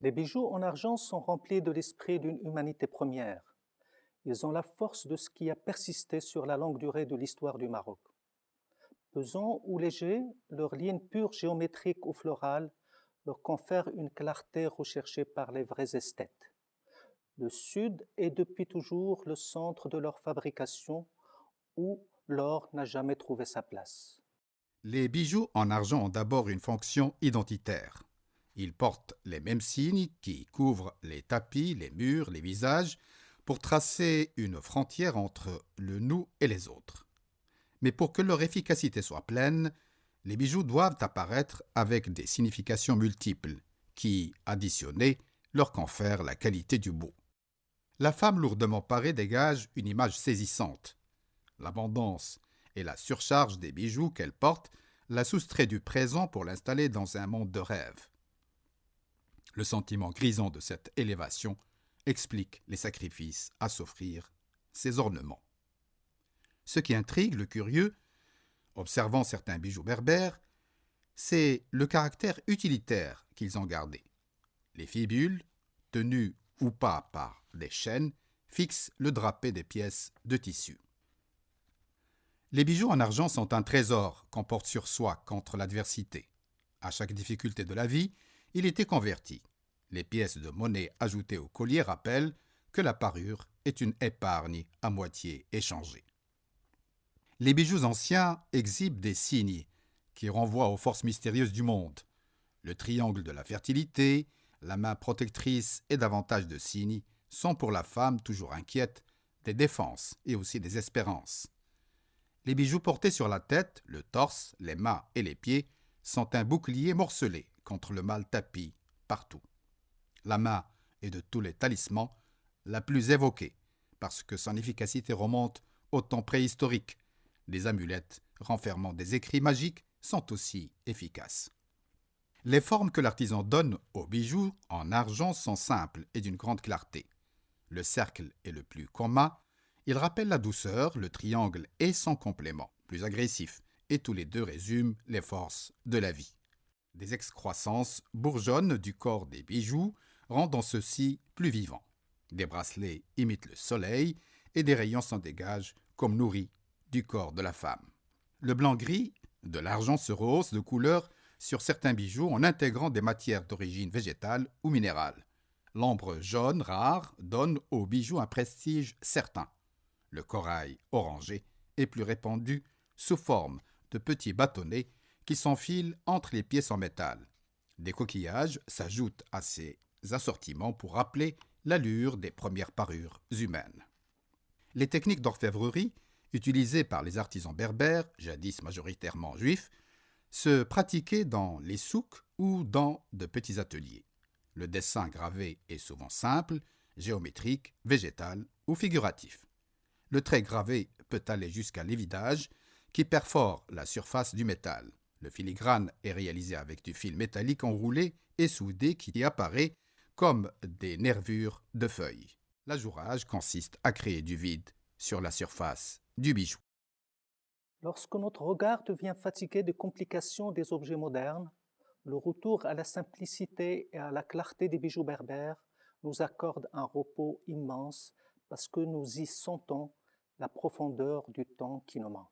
Les bijoux en argent sont remplis de l'esprit d'une humanité première. Ils ont la force de ce qui a persisté sur la longue durée de l'histoire du Maroc. Pesants ou légers, leurs lignes pures géométriques ou florales leur confèrent une clarté recherchée par les vrais esthètes. Le Sud est depuis toujours le centre de leur fabrication où l'or n'a jamais trouvé sa place. Les bijoux en argent ont d'abord une fonction identitaire. Ils portent les mêmes signes qui couvrent les tapis, les murs, les visages, pour tracer une frontière entre le nous et les autres. Mais pour que leur efficacité soit pleine, les bijoux doivent apparaître avec des significations multiples, qui, additionnées, leur confèrent la qualité du beau. La femme lourdement parée dégage une image saisissante. L'abondance et la surcharge des bijoux qu'elle porte la soustrait du présent pour l'installer dans un monde de rêve. Le sentiment grisant de cette élévation explique les sacrifices à s'offrir ces ornements. Ce qui intrigue le curieux, observant certains bijoux berbères, c'est le caractère utilitaire qu'ils ont gardé. Les fibules, tenues ou pas par des chaînes, fixent le drapé des pièces de tissu. Les bijoux en argent sont un trésor qu'on porte sur soi contre l'adversité. À chaque difficulté de la vie, il était converti. Les pièces de monnaie ajoutées au collier rappellent que la parure est une épargne à moitié échangée. Les bijoux anciens exhibent des signes qui renvoient aux forces mystérieuses du monde. Le triangle de la fertilité, la main protectrice et davantage de signes sont pour la femme toujours inquiète des défenses et aussi des espérances. Les bijoux portés sur la tête, le torse, les mains et les pieds sont un bouclier morcelé contre le mal tapi partout. La main est de tous les talismans la plus évoquée parce que son efficacité remonte au temps préhistorique. Des amulettes renfermant des écrits magiques sont aussi efficaces. Les formes que l'artisan donne aux bijoux en argent sont simples et d'une grande clarté. Le cercle est le plus commun. Il rappelle la douceur, le triangle et son complément, plus agressif, et tous les deux résument les forces de la vie. Des excroissances bourgeonnent du corps des bijoux, rendant ceux-ci plus vivants. Des bracelets imitent le soleil et des rayons s'en dégagent comme nourris du corps de la femme. Le blanc-gris de l'argent se rehausse de couleur sur certains bijoux en intégrant des matières d'origine végétale ou minérale. L'ambre jaune rare donne aux bijoux un prestige certain. Le corail orangé est plus répandu sous forme de petits bâtonnets qui s'enfilent entre les pièces en métal. Des coquillages s'ajoutent à ces assortiments pour rappeler l'allure des premières parures humaines. Les techniques d'orfèvrerie, utilisées par les artisans berbères, jadis majoritairement juifs, se pratiquaient dans les souks ou dans de petits ateliers. Le dessin gravé est souvent simple, géométrique, végétal ou figuratif. Le trait gravé peut aller jusqu'à l'évidage, qui perfore la surface du métal. Le filigrane est réalisé avec du fil métallique enroulé et soudé qui apparaît comme des nervures de feuilles. L'ajourage consiste à créer du vide sur la surface du bijou. Lorsque notre regard devient fatigué des complications des objets modernes, le retour à la simplicité et à la clarté des bijoux berbères nous accorde un repos immense parce que nous y sentons la profondeur du temps qui nous manque.